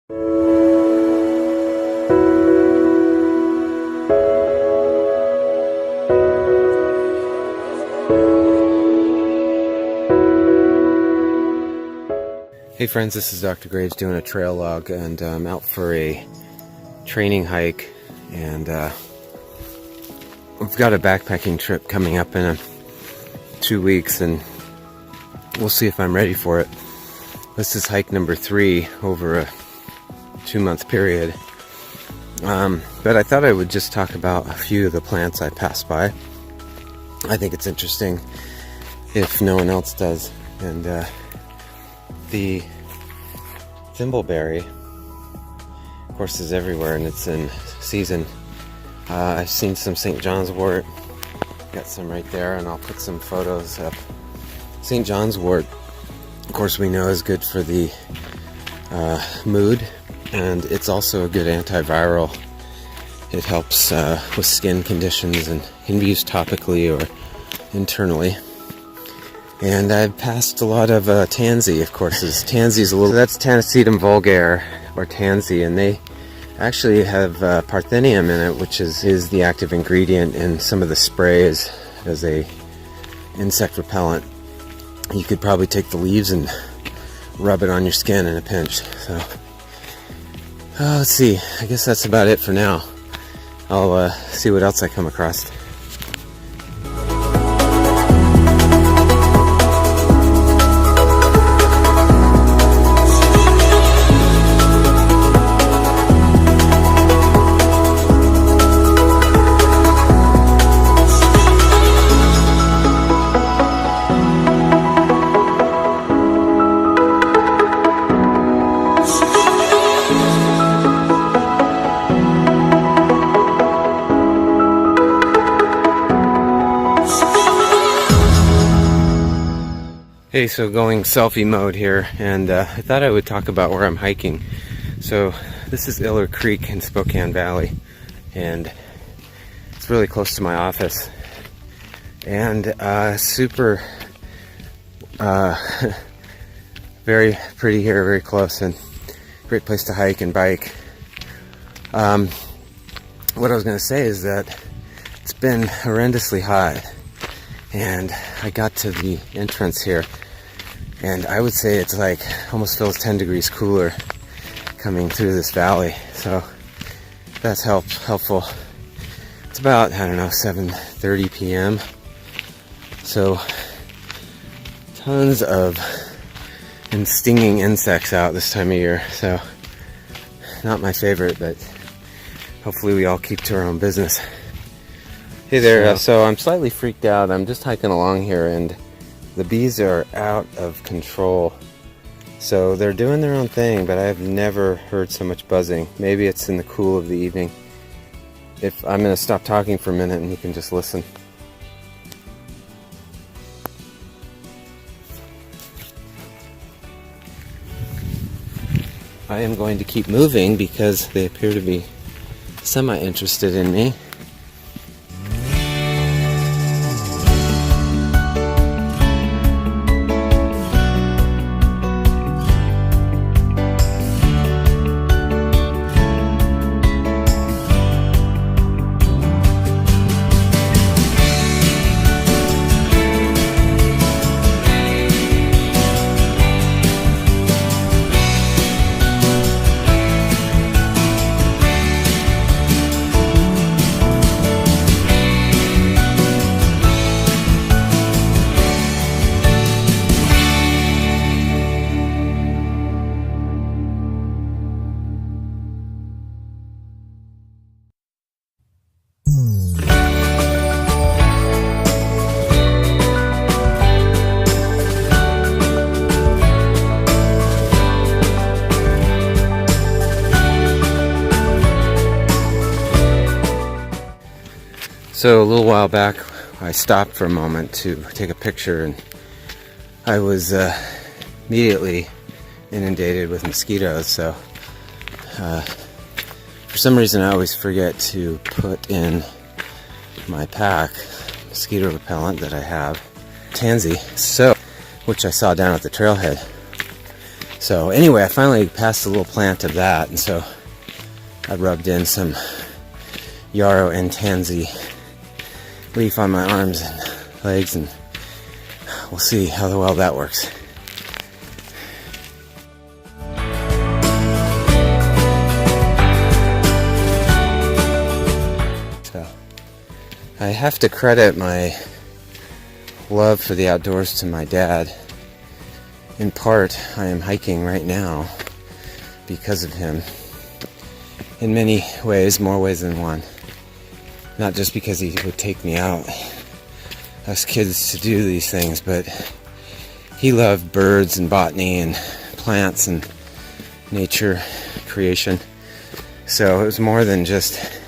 Hey friends, this is Dr. Graves doing a trail log, and I'm out for a training hike, and we've got a backpacking trip coming up in 2 weeks, and we'll see if I'm ready for it. This is hike number 3 over a 2-month period, but I thought I would just talk about a few of the plants I passed by. I think it's interesting if no one else does. And the thimbleberry, of course, is everywhere, and it's in season. I've seen some St. John's wort, got some right there, and I'll put some photos up. St. John's wort, of course, we know is good for the mood, and it's also a good antiviral. It helps with skin conditions and can be used topically or internally. And I've passed a lot of tansy, of course. Tansy's that's Tanacetum vulgare, or tansy, and they actually have parthenium in it, which is the active ingredient in some of the sprays as a insect repellent. You could probably take the leaves and rub it on your skin in a pinch. So, let's see. I guess that's about it for now. I'll see what else I come across. Hey, so going selfie mode here, and I thought I would talk about where I'm hiking. So this is Iller Creek in Spokane Valley, and it's really close to my office, and super very pretty here, very close, and great place to hike and bike. What I was going to say is that it's been horrendously hot, and I got to the entrance here, and I would say it's like almost feels 10 degrees cooler coming through this valley, so that's helpful. It's about, I don't know, 7:30 p.m. So tons of stinging insects out this time of year, so not my favorite, but hopefully we all keep to our own business. Hey there, so I'm slightly freaked out. I'm just hiking along here, and the bees are out of control. So they're doing their own thing, but I've never heard so much buzzing. Maybe it's in the cool of the evening. If I'm going to stop talking for a minute and you can just listen. I am going to keep moving because they appear to be semi-interested in me. So a little while back, I stopped for a moment to take a picture, and I was immediately inundated with mosquitoes. So for some reason I always forget to put in my pack mosquito repellent that I have, Tansy, which I saw down at the trailhead. So anyway, I finally passed a little plant of that, and so I rubbed in some yarrow and tansy leaf on my arms and legs, and we'll see how well that works. So I have to credit my love for the outdoors to my dad. In part, I am hiking right now because of him. In many ways, more ways than one. Not just because he would take me out, us kids, to do these things, but he loved birds and botany and plants and nature, creation. So it was more than just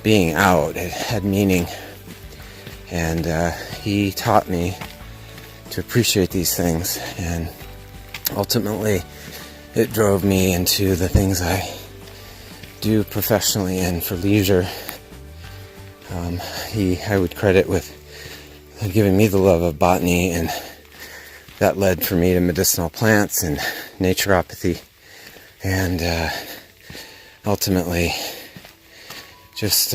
being out. It had meaning. And he taught me to appreciate these things, and ultimately it drove me into the things I do professionally and for leisure. I would credit with giving me the love of botany, and that led for me to medicinal plants and naturopathy, and ultimately just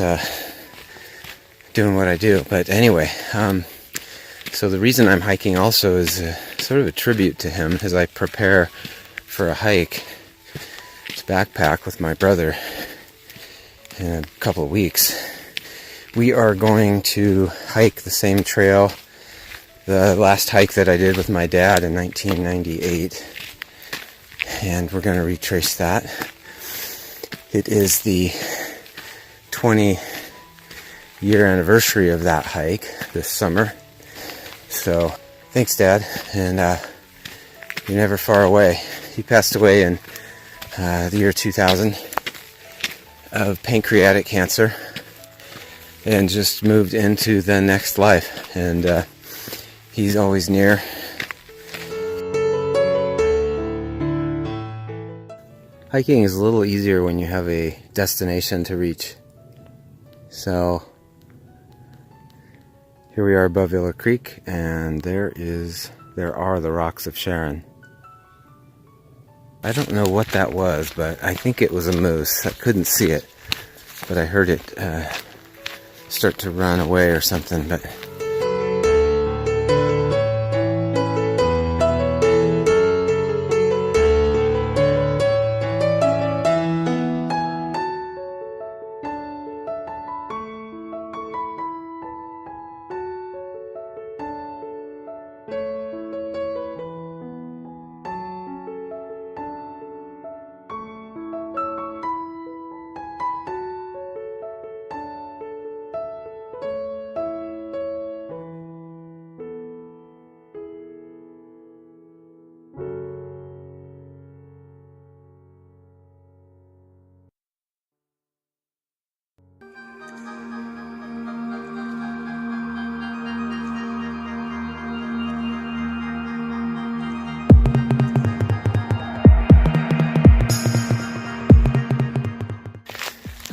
doing what I do. But anyway, so the reason I'm hiking also is sort of a tribute to him as I prepare for a hike to backpack with my brother in a couple of weeks. We are going to hike the same trail, the last hike that I did with my dad in 1998, and we're going to retrace that. It is the 20-year anniversary of that hike this summer. So thanks, Dad, and you're never far away. He passed away in the year 2000 of pancreatic cancer and just moved into the next life, and he's always near. Hiking is a little easier when you have a destination to reach. So here we are above Villa Creek, and there are the Rocks of Sharon. I don't know what that was, but I think it was a moose. I couldn't see it, but I heard it start to run away or something. But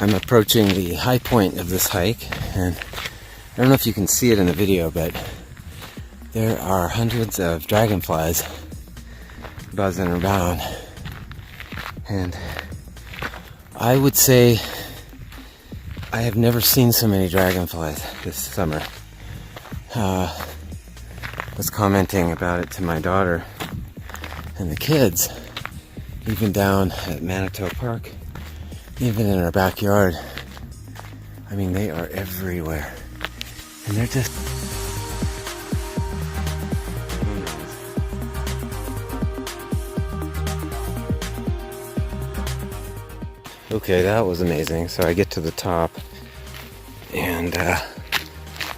I'm approaching the high point of this hike, and I don't know if you can see it in the video, but there are hundreds of dragonflies buzzing around, and I would say I have never seen so many dragonflies this summer. I was commenting about it to my daughter and the kids, even down at Manitou Park. Even in our backyard. I mean, they are everywhere. And they're just... Okay, that was amazing. So I get to the top, and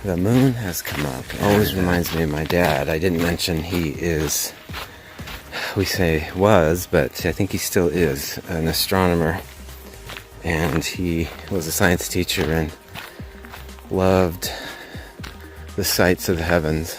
the moon has come up. It always reminds me of my dad. I didn't mention he is, we say was, but I think he still is, an astronomer. And he was a science teacher and loved the sights of the heavens.